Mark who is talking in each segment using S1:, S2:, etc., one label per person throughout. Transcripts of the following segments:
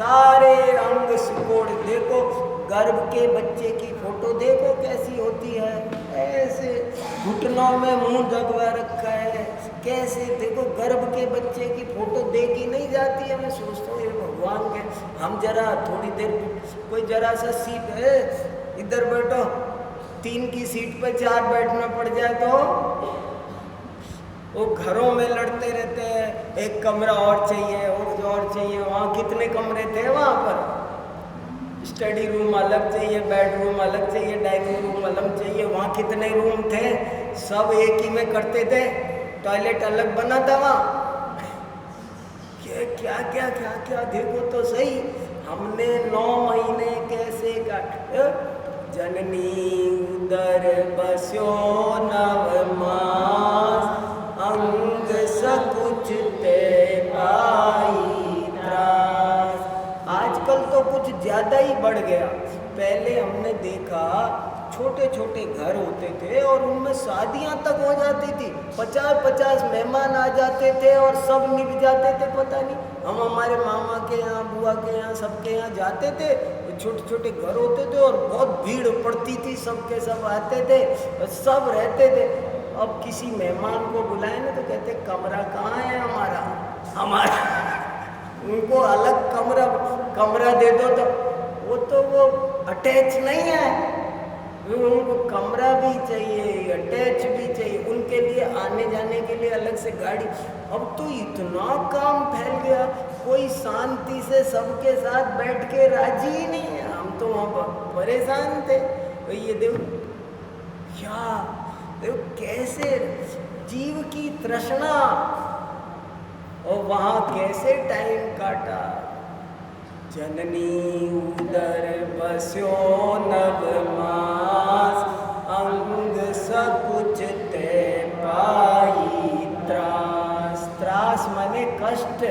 S1: सारे अंग सिकोड़ देखो, गर्भ के बच्चे की फोटो देखो कैसी होती है, ऐसे घुटनों में मुंह दबा रखा है, कैसे देखो गर्भ के बच्चे की फोटो देखी नहीं जाती है। मैं सोचता हूँ ये भगवान के, हम जरा थोड़ी देर कोई जरा सा सीट है इधर बैठो, 3 की सीट पे 4 बैठना पड़ जाए तो वो घरों में लड़ते रहते हैं, एक कमरा और चाहिए और चाहिए। वहाँ कितने कमरे थे, वहाँ पर स्टडी रूम अलग चाहिए, बेडरूम अलग चाहिए, डाइनिंग रूम अलग चाहिए, वहाँ कितने रूम थे, सब एक ही में करते थे, टॉयलेट अलग बना था वहाँ। क्या क्या क्या क्या देखो तो सही, हमने 9 महीने कैसे काटे। जननी उदर बस्यो 9 मास, अंग सकुच ते पाई त्रास। आजकल तो कुछ ज्यादा ही बढ़ गया। पहले हमने देखा छोटे छोटे घर होते थे और उनमें शादियां तक हो जाती थी, 50-50 मेहमान आ जाते थे और सब निभ जाते थे। पता नहीं, हम हमारे मामा के यहाँ, बुआ के यहाँ, सबके यहाँ जाते थे, छोटे छोटे घर होते थे और बहुत भीड़ पड़ती थी, सबके सब आते थे और सब रहते थे। अब किसी मेहमान को बुलाए ना तो कहते कमरा कहाँ है हमारा उनको अलग कमरा दे दो, तो वो अटैच नहीं है, उनको कमरा भी चाहिए, अटैच भी चाहिए, उनके लिए आने जाने के लिए अलग से गाड़ी। अब तो इतना काम फैल गया, कोई शांति से सबके साथ बैठ के राजी ही नहीं है। हम तो वहाँ परेशान थे। तो ये देखो कैसे जीव की तृष्णा, और वहाँ कैसे टाइम काटा। जननी उदर बस्यो 9 मास, अंग सकुच ते पाई त्रास। त्रास माने कष्ट,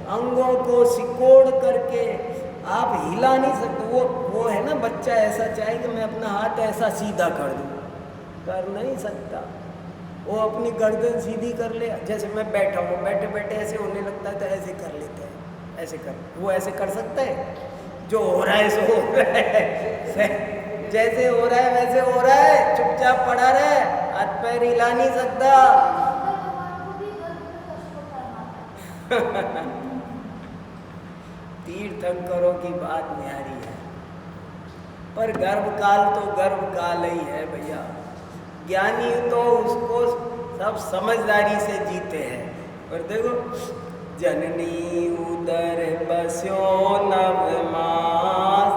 S1: अंगों को सिकोड़ करके आप हिला नहीं सकते। वो है ना, बच्चा ऐसा चाहे कि मैं अपना हाथ ऐसा सीधा कर दूं, कर नहीं सकता। वो अपनी गर्दन सीधी कर ले, जैसे मैं बैठा हूँ, बैठे बैठे ऐसे होने लगता है तो ऐसे कर लेते हैं, ऐसे कर, वो ऐसे कर सकता है? जो हो रहा है सो हो रहा है, जैसे हो रहा है वैसे हो रहा है, चुपचाप पड़ा रहे, हाथ पैर हिला नहीं सकता। तीर्थंकरों की बात न्यारी है, पर गर्भकाल तो गर्भकाल ही है भैया। ज्ञानी तो उसको सब समझदारी से जीते हैं। और देखो, जननी उदर बस्यो 9 मास,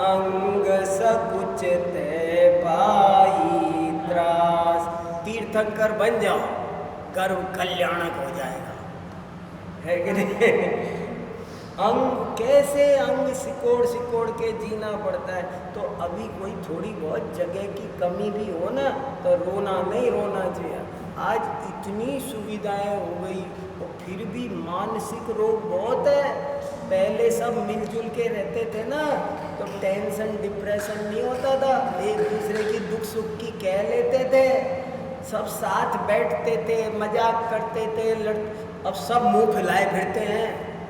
S1: अंग सकुच ते पाई त्रास। तीर्थंकर बन जाओ, गर्भ कल्याणक हो जाएगा, है कि नहीं? कैसे अंग सिकोड़ के जीना पड़ता है। तो अभी कोई थोड़ी बहुत जगह की कमी भी हो ना तो रोना नहीं रोना चाहिए। आज इतनी सुविधाएं हो गई और फिर भी मानसिक रोग बहुत है। पहले सब मिलजुल के रहते थे ना तो टेंशन डिप्रेशन नहीं होता था, एक दूसरे की दुख सुख की कह लेते थे, सब साथ बैठते थे, मजाक करते थे। अब सब मुंह फैलाए फिरते हैं,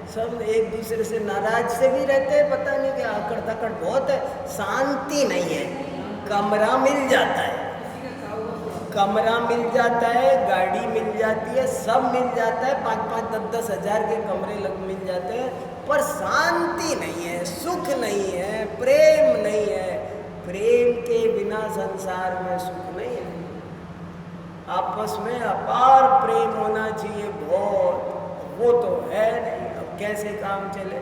S1: सब एक दूसरे से नाराज से भी रहते हैं, पता नहीं क्या आकड़ तकड़ बहुत है, शांति नहीं है। कमरा मिल जाता है, गाड़ी मिल जाती है, सब मिल जाता है, 5-5, 10-10 हज़ार के कमरे मिल जाते हैं, पर शांति नहीं है, सुख नहीं है, प्रेम नहीं है। प्रेम के बिना संसार में सुख नहीं है। आपस में अपार प्रेम होना चाहिए बहुत, वो तो है नहीं। कैसे काम चले,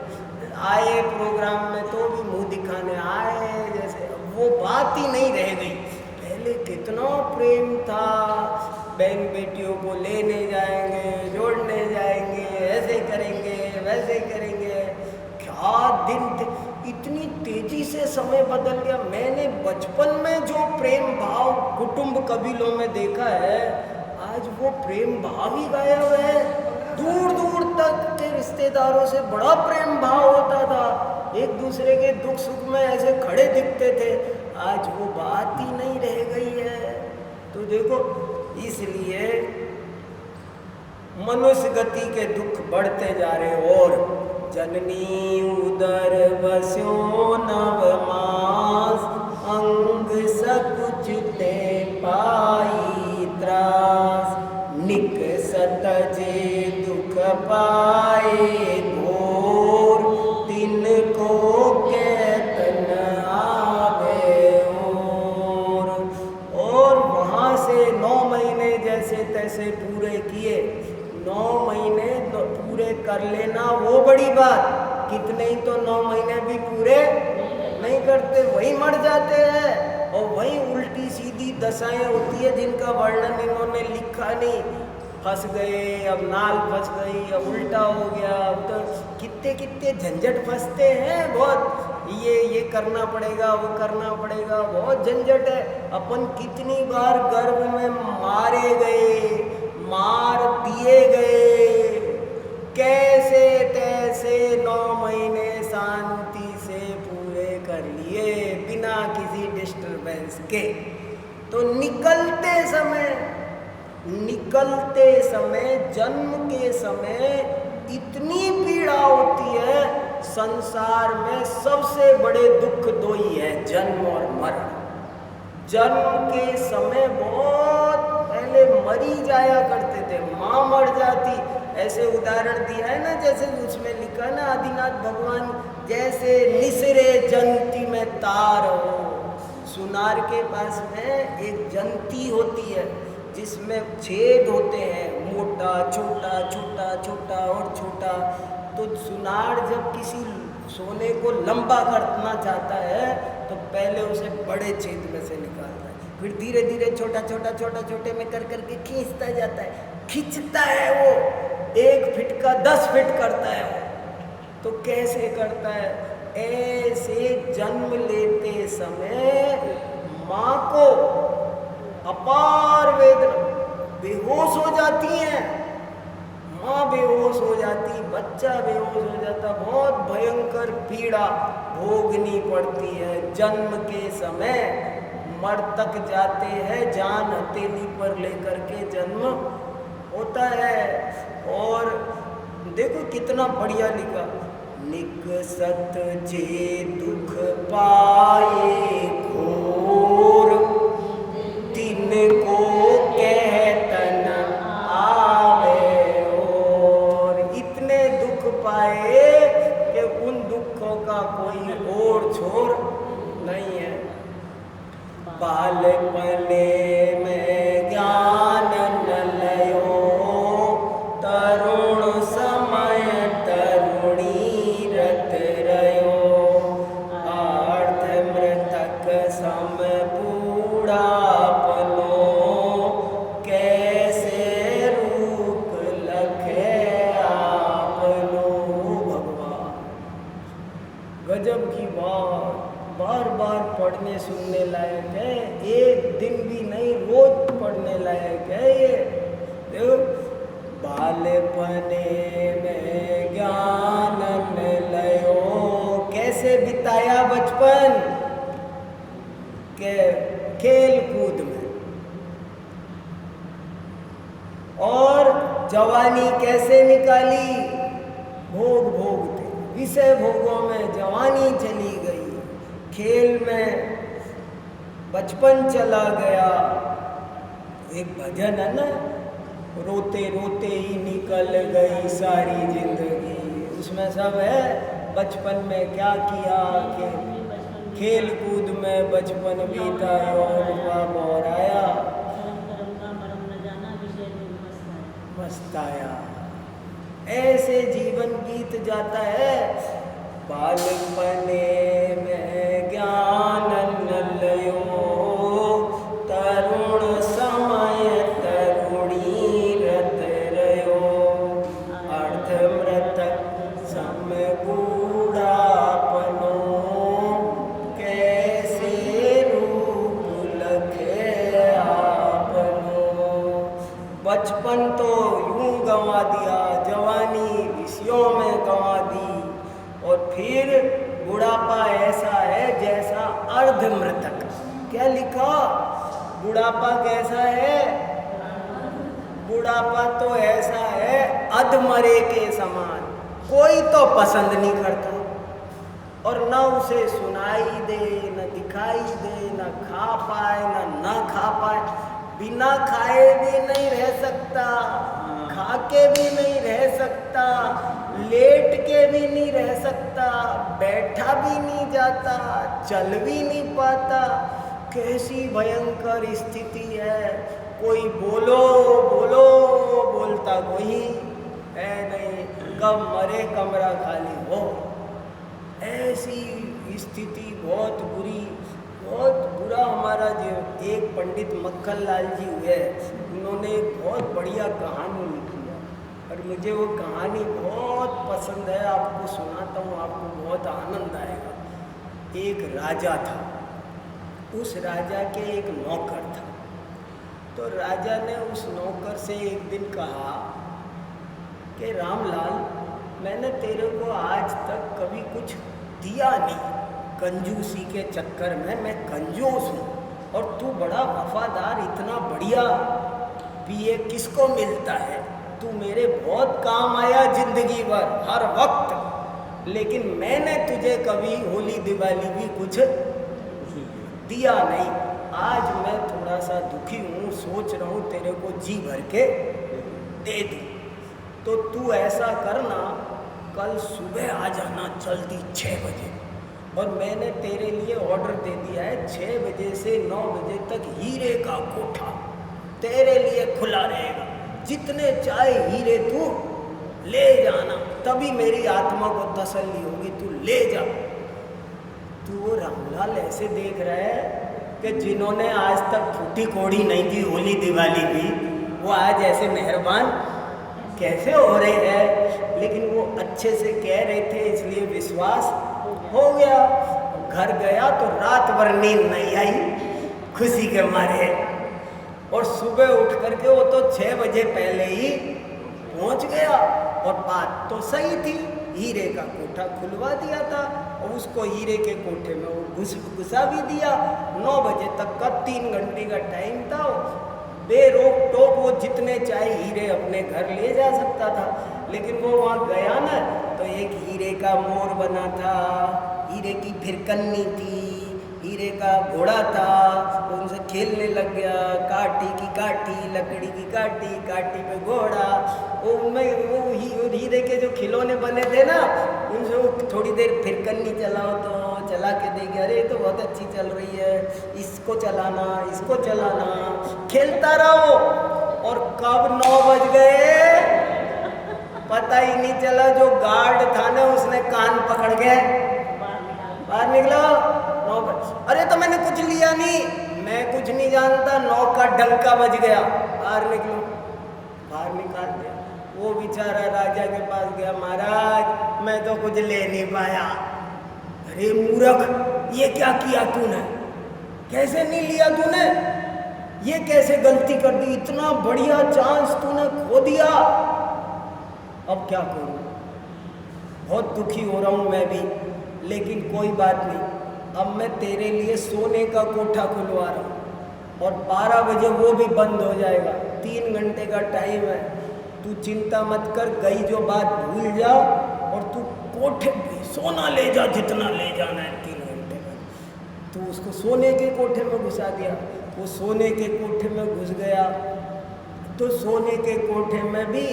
S1: आए प्रोग्राम में तो भी मुंह दिखाने आए, जैसे वो बात ही नहीं रह गई। पहले कितना प्रेम था, बहन बेटियों को लेने जाएंगे, जोड़ने जाएंगे, ऐसे करेंगे वैसे करेंगे, क्या दिन थे। इतनी तेजी से समय बदल गया। मैंने बचपन में जो प्रेम भाव कुटुंब कबीलों में देखा है, आज वो प्रेम भाव ही गायब है। दूर दूर तक के रिश्तेदारों से बड़ा प्रेम भाव होता था, एक दूसरे के दुख सुख में ऐसे खड़े दिखते थे, आज वो बात ही नहीं रह गई है। तो देखो, इसलिए मनुष्य गति के दुख बढ़ते जा रहे और जननी उदर बस्यो नव मास, अंग सकुच ते पाई त्रास, निकसत जे दुख पाए घोर, तिनको कैतन आवे और वहाँ से 9 महीने जैसे तैसे पूरे किए। 9 महीने तो पूरे कर लेना वो बड़ी बात, कितने ही तो 9 महीने भी पूरे नहीं करते, वही मर जाते हैं। और वही उल्टी सीधी दशाएं होती है जिनका वर्णन इन्होंने लिखा नहीं। फंस गए, अब नाल फंस गई, अब उल्टा हो गया, अब तो कितने कितने झंझट फंसते हैं बहुत। ये करना पड़ेगा, वो करना पड़ेगा, बहुत झंझट है। अपन कितनी बार गर्भ में मारे गए, मार दिए गए, कैसे तैसे 9 महीने शांति से पूरे कर लिए बिना किसी डिस्टरबेंस के। तो निकलते समय जन्म के समय इतनी पीड़ा होती है। संसार में सबसे बड़े दुख 2 ही है, जन्म और मरण। जन्म के समय बहुत पहले मरी जाया करते थे, माँ मर जाती, ऐसे उदाहरण दिया है ना, जैसे उसमें लिखा ना आदिनाथ भगवान, जैसे निसरे जंती में तार हो। सुनार के पास में एक जंती होती है जिसमें छेद होते हैं, मोटा छोटा छोटा छोटा और छोटा। तो सुनार जब किसी सोने को लंबा करना चाहता है तो पहले उसे बड़े छेद में से निकालता है, फिर धीरे धीरे छोटा छोटा छोटा छोटे में कर करके खींचता जाता है, खींचता है वो 1 फीट का 10 फीट करता है वो। तो कैसे करता है? ऐसे जन्म लेते समय माँ को अपार वेदना, बेहोश हो जाती है माँ, बेहोश हो जाती, बच्चा बेहोश हो जाता, बहुत भयंकर पीड़ा भोगनी पड़ती है। जन्म के समय मर तक जाते हैं, जान हथेली पर लेकर के जन्म होता है। और देखो कितना बढ़िया लिखा, निकसत जे दुख पाए घोर, तिनको कहतन आवे और। इतने दुख पाए कि उन दुखों का कोई और छोर नहीं है। बालपने में ज्ञान न लयो, तरुण समय तरुणी रत रयो, अर्थ मृतक सम बूढ़ापनो, कैसे रूप लखे आपनो। भगवान गजब की बात, बार बार पढ़ने सुनने लायक है, एक दिन भी नहीं, रोज पढ़ने लायक है ये। देखो, बालपने में ज्ञान न लयो, कैसे बिताया बचपन के खेल कूद में, और जवानी कैसे निकाली, भोग भोगते, विषय भोगों में जवानी चली गई, खेल में बचपन चला गया। एक भजन है ना, रोते रोते ही निकल गई सारी जिंदगी, उसमें सब है बचपन में क्या किया, खेल कूद में बचपन बीता और बोराया मस्ताया, ऐसे जीवन बीत जाता है। बालपने में ज्ञान न लयो, तरुण समय तरुणी रत रयो, अर्ध मृतक सम बूढ़ापनो, कैसे रूप लखे आपनो। बचपन तो यूं गंवा दिया, जवानी विषयों में गंवा दी, और फिर बुढ़ापा ऐसा है जैसा अर्ध मृतक। क्या लिखा? बुढ़ापा कैसा है? बुढ़ापा तो ऐसा है अधमरे के समान, कोई तो पसंद नहीं करता, और न उसे सुनाई दे, न दिखाई दे, न खा पाए, न खा पाए। बिना खाए भी नहीं रह सकता, खा के भी नहीं रह सकता, लेट के भी नहीं रह सकता, बैठा भी नहीं जाता, चल भी नहीं पाता। कैसी भयंकर स्थिति है। कोई बोलो बोलो, बोलता कोई है नहीं, कब मरे कमरा खाली हो। ऐसी स्थिति बहुत बुरी, बहुत बुरा हमारा जीवन। एक पंडित मक्खन लाल जी हुए, उन्होंने एक बहुत बढ़िया कहानी लिखी है, और मुझे वो कहानी बहुत पसंद है। आपको सुनाता हूँ, आपको बहुत आनंद आएगा। एक राजा था, उस राजा के एक नौकर था। तो राजा ने उस नौकर से एक दिन कहा कि रामलाल, मैंने तेरे को आज तक कभी कुछ दिया नहीं, कंजूसी के चक्कर में मैं कंजूस हूँ, और तू बड़ा वफादार, इतना बढ़िया पिए किसको मिलता है। तू मेरे बहुत काम आया जिंदगी भर, हर वक्त, लेकिन मैंने तुझे कभी होली दिवाली भी कुछ दिया नहीं। आज मैं थोड़ा सा दुखी हूँ, सोच रहा हूँ तेरे को जी भर के दे दूँ। तो तू ऐसा करना, कल सुबह आ जाना जल्दी 6 बजे, और मैंने तेरे लिए ऑर्डर दे दिया है 6 बजे से 9 बजे तक हीरे का कोठा तेरे लिए खुला रहेगा। जितने चाहे हीरे तू ले जाना, तभी मेरी आत्मा को तसल्ली होगी, तू ले जा। तू वो रामलाल ऐसे देख रहा है कि जिन्होंने आज तक फूटी कोड़ी नहीं की होली दिवाली की, वो आज ऐसे मेहरबान कैसे हो रहे हैं। लेकिन वो अच्छे से कह रहे थे, इसलिए विश्वास हो गया। घर गया तो रात भर नींद नहीं आई खुशी के मारे, और सुबह उठ करके वो तो 6 बजे पहले ही पहुंच गया। और बात तो सही थी, हीरे का कोठा खुलवा दिया था, और उसको हीरे के कोठे में वो घुसा भी दिया। 9 बजे तक का 3 घंटे का टाइम था, बेरोक टोक वो जितने चाहे हीरे अपने घर ले जा सकता था। लेकिन वो वहाँ गया ना, तो एक हीरे का मोर बना था, हीरे की फिरकन्नी थी, हीरे का घोड़ा था, उनसे खेलने लग गया। काठी की काठी, लकड़ी की काठी, काठी पे घोड़ा। वो हीरे के जो खिलौने बने थे ना, उनसे वो थोड़ी देर फिरकन्नी चलाओ तो चला के देखे, अरे तो बहुत अच्छी चल रही है, इसको चलाना, इसको चलाना, खेलता रहो। और कब 9 बज गए पता ही नहीं चला। जो गार्ड था ना, उसने कान पकड़ के बाहर निकलो। 9 बज, अरे तो मैंने कुछ लिया नहीं, मैं कुछ नहीं जानता, 9 का डंका बज गया, बाहर निकलो। बाहर निकाल दिया। वो बेचारा राजा के पास गया, महाराज मैं तो कुछ ले नहीं पाया। अरे मूर्ख, ये क्या किया तूने, कैसे नहीं लिया तूने, ये कैसे गलती कर दी, इतना बढ़िया चांस तूने खो दिया। अब क्या करूं, बहुत दुखी हो रहा हूं मैं भी, लेकिन कोई बात नहीं। अब मैं तेरे लिए सोने का कोठा खुलवा रहा हूं, और 12 बजे वो भी बंद हो जाएगा। 3 घंटे का टाइम है, तू चिंता मत कर, गई जो बात भूल जा, और तू कोठे पे सोना ले जा, जितना ले जाना है 3 घंटे में। तो उसको सोने के कोठे में घुसा दिया। वो सोने के कोठे में घुस गया, तो सोने के कोठे में भी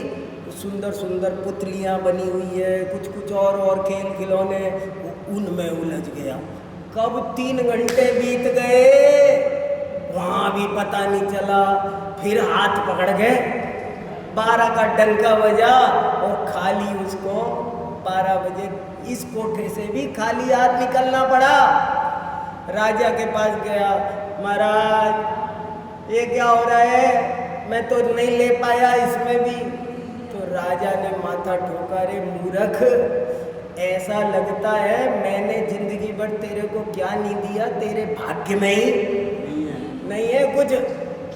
S1: सुंदर सुंदर पुतलियाँ बनी हुई है, कुछ कुछ और खेल खिलौने, वो उनमें उलझ गया। कब 3 घंटे बीत गए, वहाँ भी पता नहीं चला। फिर हाथ पकड़ गए, 12 का डंका बजा, और खाली उसको 12 बजे इस कोठे से भी खाली हाथ निकलना पड़ा। राजा के पास गया, महाराज ये क्या हो रहा है, मैं तो नहीं ले पाया इसमें भी। तो राजा ने माथा ठोका, रे मूर्ख, ऐसा लगता है मैंने जिंदगी भर तेरे को क्या नहीं दिया, तेरे भाग्य में ही नहीं है कुछ।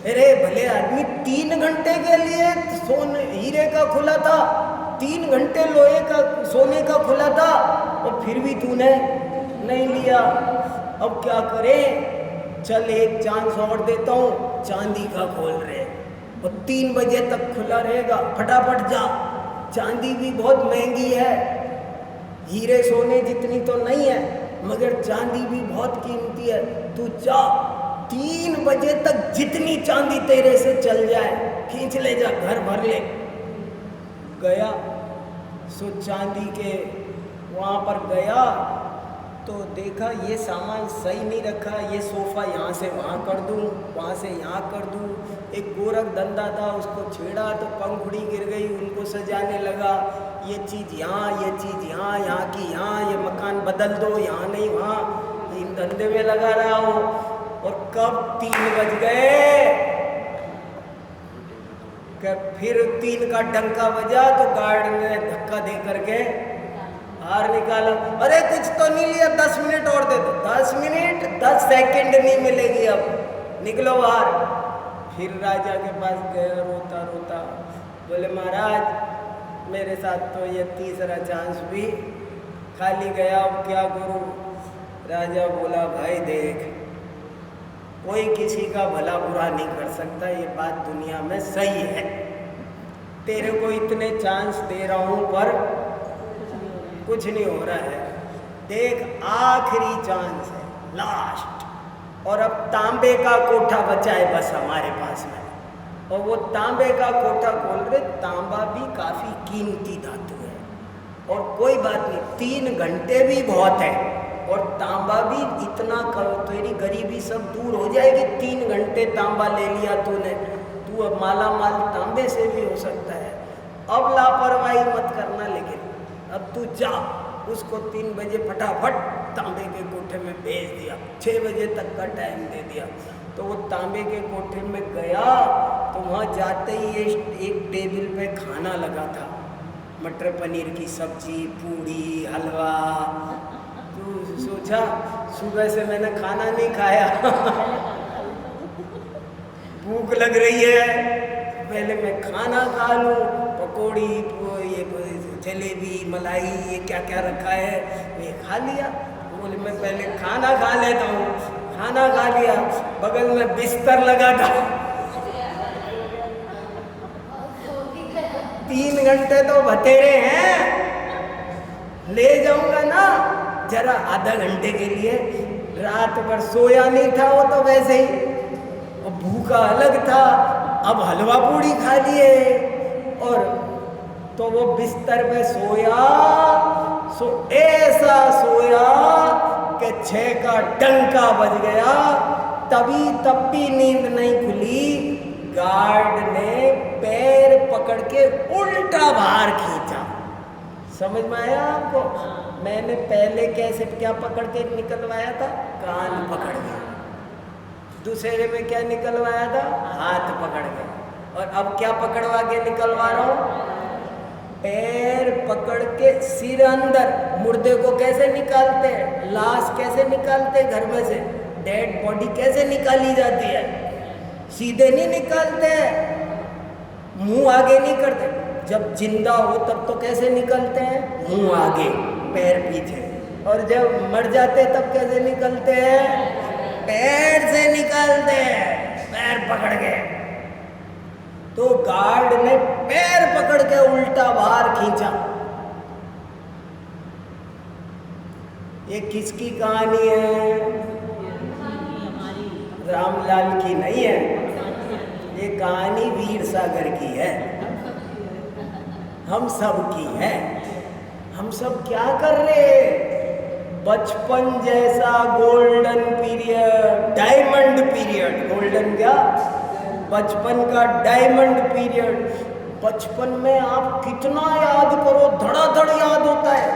S1: अरे भले आदमी 3 घंटे के लिए सोने हीरे का खुला था, 3 घंटे लोहे का सोने का खुला था, और फिर भी तूने नहीं लिया। अब क्या करें, चल एक चांस और देता हूँ, चांदी का खोल रहे, और 3 बजे तक खुला रहेगा, फटाफट जा चांदी भी बहुत महंगी है, हीरे सोने जितनी तो नहीं है, मगर चांदी भी बहुत कीमती है। तू जा 3 बजे तक जितनी चांदी तेरे से चल जाए खींच ले जा, घर भर ले। गया सो चांदी के वहाँ पर गया तो देखा ये सामान सही नहीं रखा, ये सोफ़ा यहाँ से वहाँ कर दूँ, वहाँ से यहाँ कर दूँ। एक गोरख धंधा था, उसको छेड़ा तो पंखुड़ी गिर गई, उनको सजाने लगा, ये चीज़ यहाँ, ये चीज़ यहाँ, यहाँ की यहाँ, ये मकान बदल दो, यहाँ नहीं वहाँ, इन धंधे में लगा रहा हो। और कब 3 बज गए, फिर 3 का डंका बजा तो गार्ड ने धक्का दे करके बाहर निकाला। अरे कुछ तो नहीं लिया, 10 मिनट और दे दो। 10 मिनट 10 सेकंड नहीं मिलेगी, अब निकलो बाहर। फिर राजा के पास गया रोता रोता, बोले महाराज मेरे साथ तो ये तीसरा चांस भी खाली गया, अब क्या करूं। राजा बोला भाई देख, कोई किसी का भला बुरा नहीं कर सकता, ये बात दुनिया में सही है। तेरे को इतने चांस दे रहा हूं पर कुछ नहीं हो रहा है। देख आखिरी चांस है, लास्ट, और अब तांबे का कोठा बचा है बस हमारे पास में। और वो तांबे का कोठा खोल रहे, तांबा भी काफ़ी कीमती धातु है, और कोई बात नहीं 3 घंटे भी बहुत है, और तांबा भी इतना करो, तेरी गरीबी सब दूर हो जाएगी। 3 घंटे तांबा ले लिया तूने, तू अब माला माल तांबे से भी हो सकता है। अब लापरवाही मत करना, लेकिन अब तू जा, उसको 3 बजे फटाफट तांबे के कोठे में भेज दिया, 6 बजे तक का टाइम दे दिया। तो वो तांबे के कोठे में गया तो वहाँ जाते ही एक टेबल पे खाना लगा था, मटर पनीर की सब्जी, पूड़ी, हलवा। तो सोचा सुबह से मैंने खाना नहीं खाया भूख लग रही है, पहले मैं खाना खा लूँ। पकौड़ी, ये जलेबी, मलाई, ये क्या क्या रखा है ये खा लिया। बोले मैं पहले खाना खा लेता हूँ। खाना खा लिया, बगल में बिस्तर लगा था। 3 घंटे तो बतेरे हैं, ले जाऊंगा ना जरा आधा घंटे के लिए। रात भर सोया नहीं था वो तो वैसे ही, और भूखा अलग था, अब हलवा पूड़ी खा लिए। और तो वो बिस्तर पे सोया, सो ऐसा सोया कि 6 का डंका बज गया, तब भी नींद नहीं खुली। गार्ड ने पैर पकड़ के उल्टा बाहर खींचा। समझ में आया आपको? मैंने पहले कैसे क्या पकड़ के निकलवाया था? कान पकड़ के। दूसरे में क्या निकलवाया था? हाथ पकड़ के। और अब क्या पकड़वा के निकलवा रहा हूँ? पैर पकड़ के सिर अंदर। मुर्दे को कैसे निकालते हैं, लाश कैसे निकालते हैं घर में से, डेड बॉडी कैसे निकाली जाती है? सीधे नहीं निकालते, मुंह आगे नहीं करते। जब जिंदा हो तब तो कैसे निकलते हैं? मुंह आगे, पैर पीछे। और जब मर जाते तब कैसे निकलते हैं? पैर से निकालते हैं, पैर पकड़ के। तो गार्ड ने पैर पकड़ के उल्टा बाहर खींचा। ये किसकी कहानी है? रामलाल की नहीं है, ये कहानी वीर सागर की है, हम सब की है। हम सब क्या कर रहे? बचपन जैसा golden period, diamond period, golden क्या, बचपन का डायमंड पीरियड। बचपन में आप कितना याद करो, धड़ाधड़ याद होता है,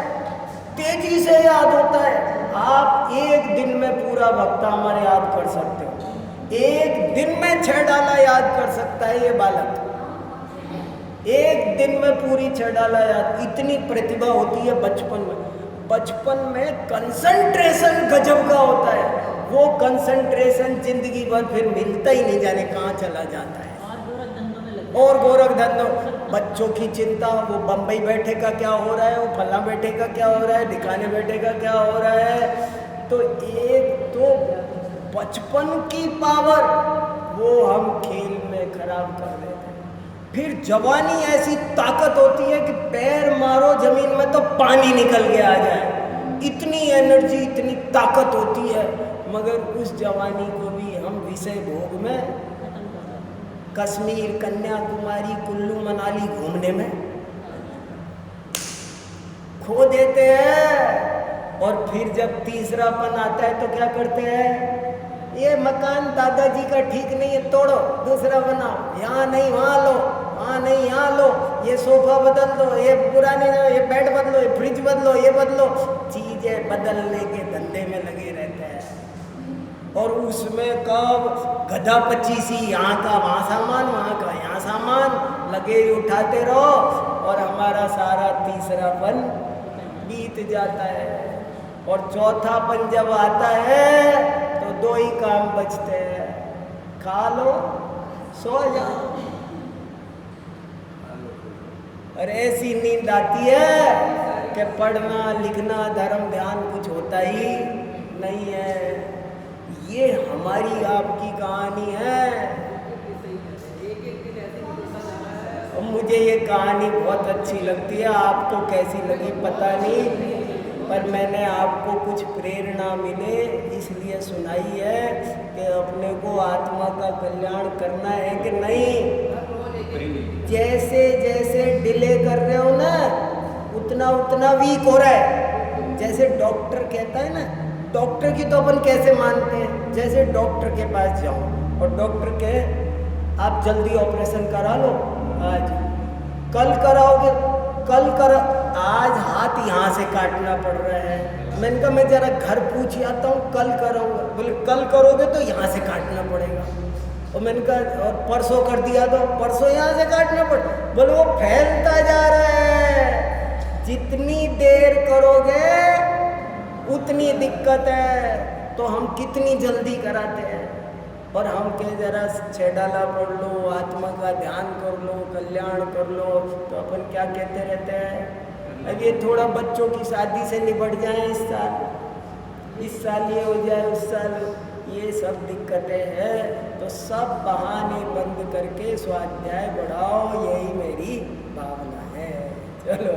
S1: तेजी से याद होता है। आप एक दिन में पूरा भक्तामर याद कर सकते हो, एक दिन में 6 डाला याद कर सकता है ये बालक, एक दिन में पूरी 6 डाला याद। इतनी प्रतिभा होती है बचपन में। बचपन में कंसंट्रेशन गजब का होता है, वो कंसंट्रेशन जिंदगी भर फिर मिलता ही नहीं, जाने कहाँ चला जाता है। और गोरख धंधों, बच्चों की चिंता, वो बम्बई बैठे का क्या हो रहा है, वो फला बैठे का क्या हो रहा है, दिखाने बैठे का क्या हो रहा है। तो एक तो बचपन की पावर वो हम खेल में खराब कर देते हैं। फिर जवानी ऐसी ताकत होती है कि पैर मारो जमीन में तो पानी निकल के आ जाए, इतनी एनर्जी, इतनी ताकत होती है। मगर उस जवानी को भी हम विषय भोग में, कश्मीर, कन्याकुमारी, कुल्लू मनाली घूमने में खो देते हैं। और फिर जब तीसरापन आता है तो क्या करते हैं, ये मकान दादाजी का ठीक नहीं है, तोड़ो, दूसरा बनाओ, यहाँ नहीं वहाँ लो, वहाँ नहीं यहाँ लो, ये सोफा बदल दो, ये पुराने, ये बेड बदलो, ये फ्रिज बदलो, ये बदलो, चीजें बदलने के धंधे में लगे रहते हैं। और उसमें कब गधा 25 यहाँ का वहाँ सामान, वहाँ का यहाँ सामान लगे उठाते रहो, और हमारा सारा तीसरापन बीत जाता है। और चौथापन जब आता है तो दो ही काम बचते हैं, खा लो, सो जाओ। और ऐसी नींद आती है कि पढ़ना लिखना धर्म ध्यान कुछ होता ही नहीं है। ये हमारी आपकी कहानी है। मुझे ये कहानी बहुत अच्छी लगती है, आपको कैसी लगी पता नहीं, पर मैंने आपको कुछ प्रेरणा मिले इसलिए सुनाई है कि अपने को आत्मा का कल्याण करना है कि नहीं। जैसे जैसे डिले कर रहे हो ना, उतना उतना वीक हो रहा है। जैसे डॉक्टर कहता है ना, डॉक्टर की तो अपन कैसे मानते हैं, जैसे डॉक्टर के पास जाओ और डॉक्टर कहे आप जल्दी ऑपरेशन करा लो, आज कल कराओगे, कल करा, आज हाथ यहाँ से काटना पड़ रहा है। मैंने कहा मैं जरा घर पूछ आता हूँ, कल कराऊंगा। बोले कल करोगे तो यहाँ से काटना पड़ेगा। और मैंने कहा और परसों कर दिया तो परसों यहाँ से काटना पड़, बोले वो फैलता जा रहा है, जितनी देर करोगे उतनी दिक्कत है। तो हम कितनी जल्दी कराते हैं, और हम कहे जरा 6 डाला पढ़ लो, आत्मा का ध्यान कर लो, कल्याण कर लो, तो अपन क्या कहते रहते हैं, अब ये थोड़ा बच्चों की शादी से निपट जाए, इस साल ये हो जाए, उस साल ये सब दिक्कतें हैं। तो सब बहाने बंद करके स्वाध्याय बढ़ाओ, यही मेरी भावना है। चलो